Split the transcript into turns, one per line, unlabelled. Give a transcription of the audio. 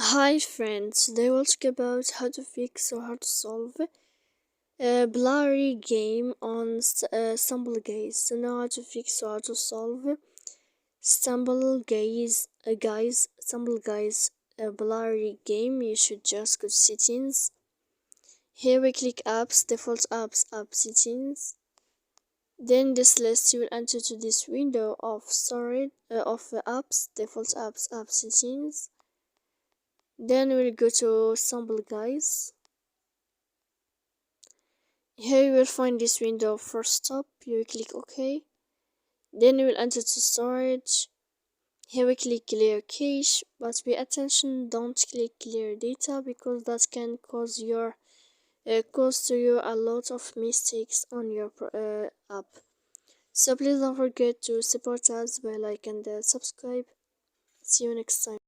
Hi friends, today we'll talk about how to fix or how to solve a blurry game on Stumble Guys. So now how to fix or how to solve Stumble Guys a blurry game. You should just go to settings. Here we click apps, default apps, app settings. Then this list you will enter to this window of storage of apps, default apps, app settings. Then we'll go to Stumble Guys. Here you will find this window. First stop, you will click OK. Then you will enter to storage. Here we click clear cache, but pay attention, don't click clear data because that can cause to you a lot of mistakes on your app. So please don't forget to support us by like and subscribe. See you next time.